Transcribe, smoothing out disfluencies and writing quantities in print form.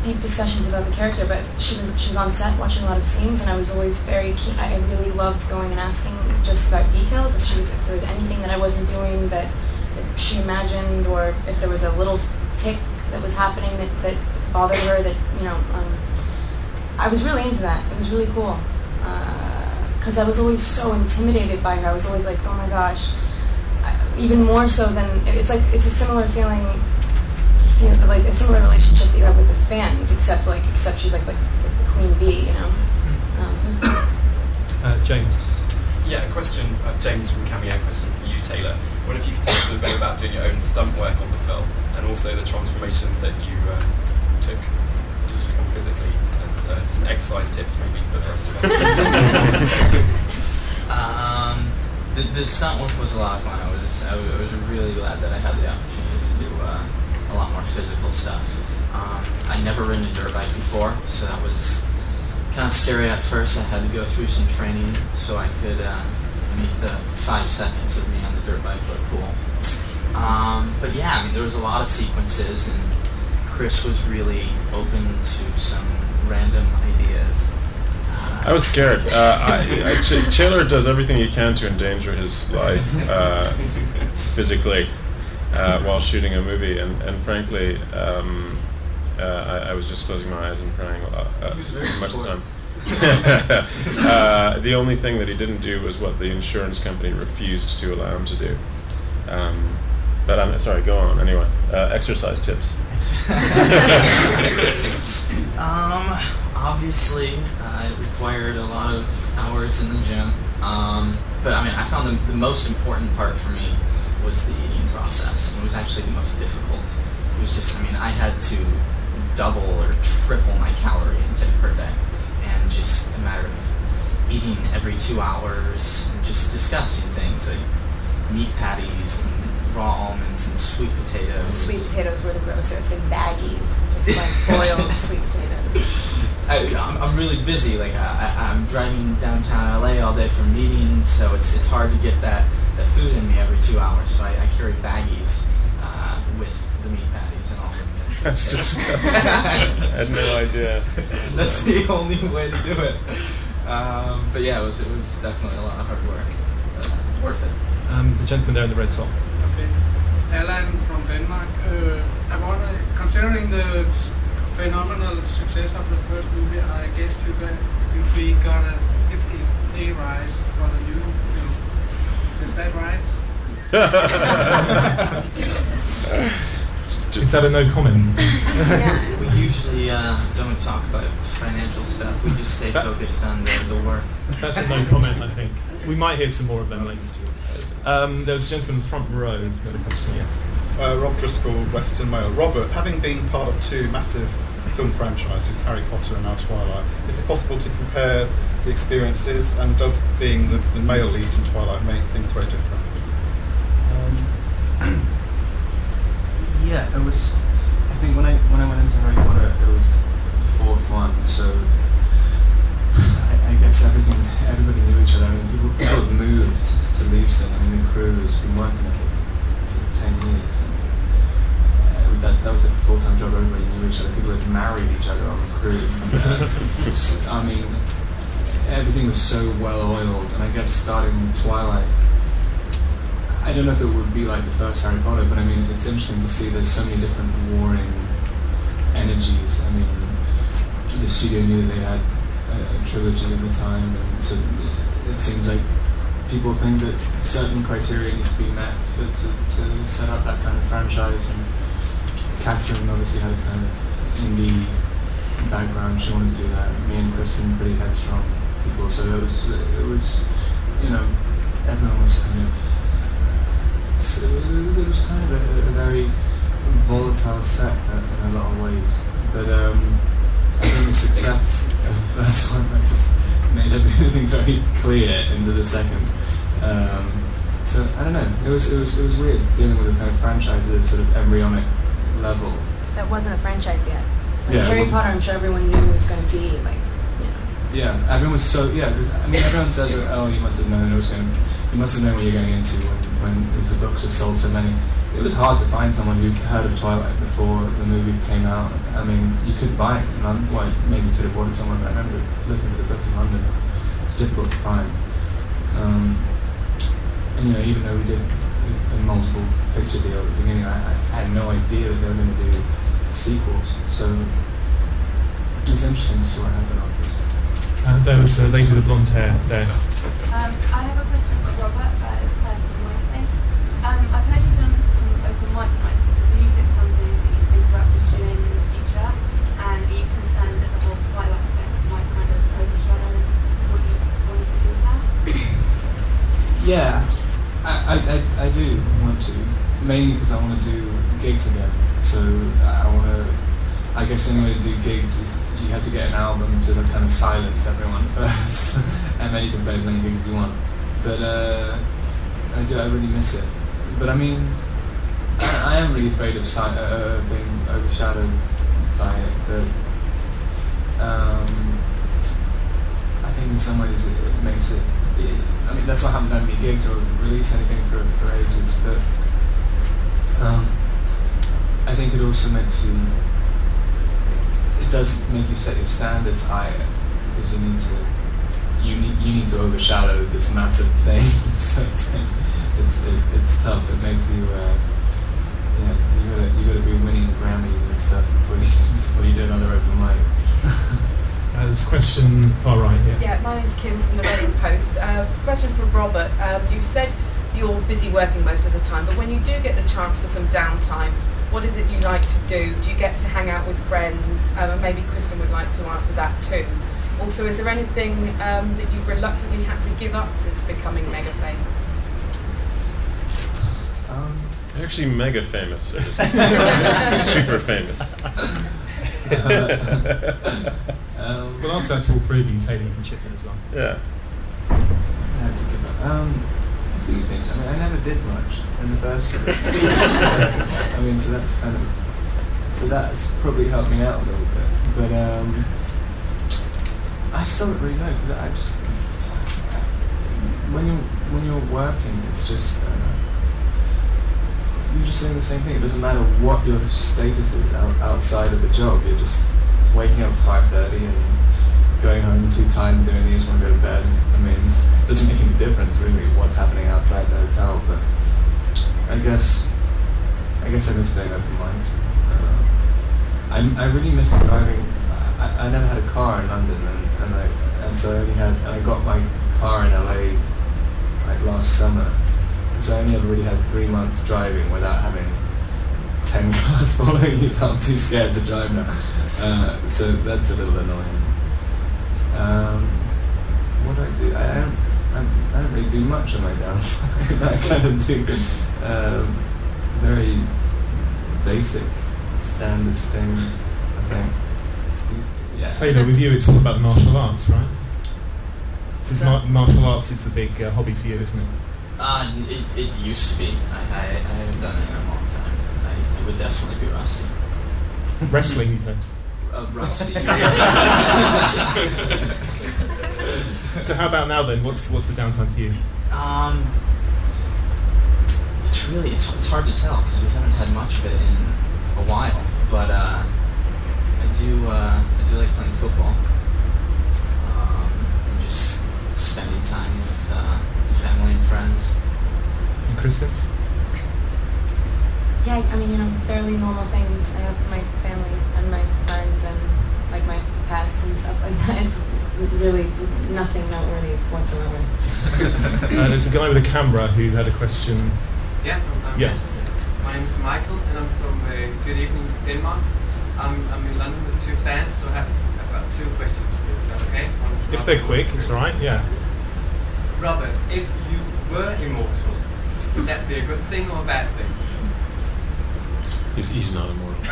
deep discussions about the character, but she was on set watching a lot of scenes, and I was always very keen. I really loved going and asking just about details. If there was anything that I wasn't doing that she imagined, or if there was a little tick that was happening that bothered her, that I was really into that. It was really cool because I was always so intimidated by her. I was always like, oh my gosh. Even more so than it's a similar feeling, like a similar relationship that you have with the fans, except she's like the queen bee, you know. So it's cool. James. Yeah, a question, James from Cameo. Question for you, Taylor. What if you could tell us a little bit about doing your own stunt work on the film, and also the transformation that you took on physically, and some exercise tips maybe for the rest of us. The stunt work was a lot of fun. I was really glad that I had the opportunity to do a lot more physical stuff. I'd never ridden a dirt bike before, so that was kind of scary at first. I had to go through some training so I could make the 5 seconds of me on the dirt bike look cool. But yeah, I mean, there was a lot of sequences, and Chris was really open to some random ideas. I was scared. Taylor does everything he can to endanger his life physically while shooting a movie, and frankly, I was just closing my eyes and praying much of the time. The only thing that he didn't do was what the insurance company refused to allow him to do. But I'm sorry, go on. Anyway, exercise tips. Obviously, it required a lot of hours in the gym. But I mean, I found the most important part for me was the eating process. It was actually the most difficult. It was just, I mean, I had to double or triple my calorie intake per day. And just a matter of eating every 2 hours, and just disgusting things like meat patties and raw almonds and sweet potatoes. Sweet potatoes were the grossest, and baggies, just like boiled sweet potatoes. I'm really busy. Like I'm driving downtown LA all day for meetings, so it's hard to get that food in me every 2 hours. So I carry baggies with the meat patties and almonds. That's disgusting. I had no idea. That's the only way to do it. But yeah, it was definitely a lot of hard work. Worth it. The gentleman there in the red top. Okay. Alan from Denmark. I wonder, considering the phenomenal success of the first movie, I guess you got a 50-day rise for the new film. Is that right? Is that a no comment? Yeah. We usually don't talk about financial stuff. We just stay focused on the work. That's a no comment, I think. We might hear some more of them later. There was a gentleman in the front row who had a question, yes. Rob Driscoll, Western Mail. Robert, having been part of 2 massive film franchises, Harry Potter and now Twilight, is it possible to compare the experiences, and does being the male lead in Twilight make things very different? Yeah, it was. I think when I went into Harry Potter, it was the 4th one, so I guess everybody knew each other. I mean, people had moved to Leeds. I mean, the crew has been working on it for 10 years. I mean, that was like a full-time job. Everybody knew each other. People had married each other on the crew. I mean, everything was so well-oiled, and I guess starting Twilight, I don't know if it would be like the first Harry Potter, but I mean, it's interesting to see there's so many different warring energies. I mean, the studio knew they had a trilogy at the time, and so it seems like people think that certain criteria need to be met to set up that kind of franchise. And Catherine obviously had a kind of indie background; she wanted to do that. Me and Kristen, pretty headstrong people, so it was, you know, everyone was kind of. So it was kind of a very volatile set in a lot of ways, but I think the success of the first one just made everything very clear into the second. So I don't know. It was weird dealing with a kind of franchise at a sort of embryonic level. That wasn't a franchise yet. Like Yeah, Harry Potter, I'm sure everyone knew was going to be like, you know. Yeah, everyone was so because I mean everyone says that, oh, you must have known it was going. You must have known what you're getting into when the books had sold so many. it was hard to find someone who'd heard of Twilight before the movie came out. I mean, you could buy it in London. Well, maybe you could have bought it somewhere, but I remember looking for the book in London. It's difficult to find. And you know, even though we did a multiple picture deal at the beginning, I had no idea that they were going to do sequels. So it was interesting to see what happened afterwards. And there was a lady with blonde hair there. I have a question for Robert. It's Claire from MySpace. I've heard you've done some open mic nights. Is music something that you think about pursuing in the future? And are you concerned that the whole Twilight effect might kind of overshadow what you wanted to do with that? Yeah, I do want to, mainly because I want to do gigs again. So I guess any way to do gigs is you have to get an album to kind of silence everyone first, and then you can play as many gigs as you want. But I really miss it. But I mean, I am really afraid of being overshadowed by it. But I think in some ways it makes it. I mean, that's why I haven't done any gigs or released anything for ages. But I think it also makes you. It does make you set your standards higher because you need to overshadow this massive thing. So it's tough. It makes you you gotta be winning Grammys and stuff before you do another open mic. There's a question far right here. Yeah, my name's Kim from the Reading Post. Question for Robert. You said you're busy working most of the time, but when you do get the chance for some downtime, what is it you like to do? Do you get to hang out with friends? And maybe Kristen would like to answer that too. Also, is there anything that you've reluctantly had to give up since becoming mega famous? Actually, mega famous. Or just super famous. We'll ask that to all three of you, Taylor, you can chip in as well. Yeah. I had to give up. A few things. I mean, I never did much in the first place. I mean, so that's probably helped me out a little bit. But I still don't really know because I just when you're working, it's just you're just doing the same thing. It doesn't matter what your status is outside of the job. You're just waking up at 5:30 and going home too tired and doing these, want to go to bed. I mean, it doesn't make any difference really what's happening outside the hotel. But I guess I miss doing open mics. I really miss driving. I never had a car in London, and so I got my car in LA like last summer. So I only ever really had 3 months driving without having 10 cars following you, so I'm too scared to drive now. So that's a little annoying. What do I do? I don't really do much on my downtime. I kind of do very basic, standard things, I think. Yeah. Taylor, with you, it's all about the martial arts, right? Since martial arts is the big hobby for you, isn't it? It used to be. I haven't done it in a long time. I would definitely be rusty. Wrestling, you said? Rusty. So how about now then? What's the downside for you? It's hard to tell because we haven't had much of it in a while. But I do like playing football. And just spending time with the family and friends. And Kristen? Yeah, I mean, fairly normal things. I have my family and my friends and like my pets and stuff like that. It's really nothing noteworthy whatsoever. There's a guy with a camera who had a question. Yeah. Yes. My name is Michael, and I'm from Good Evening, Denmark. I'm in London with 2 fans, so I've got 2 questions for you. Is that okay? If they're quick, it's all right. Yeah. Robert, if you were immortal, would that be a good thing or a bad thing? He's not immortal.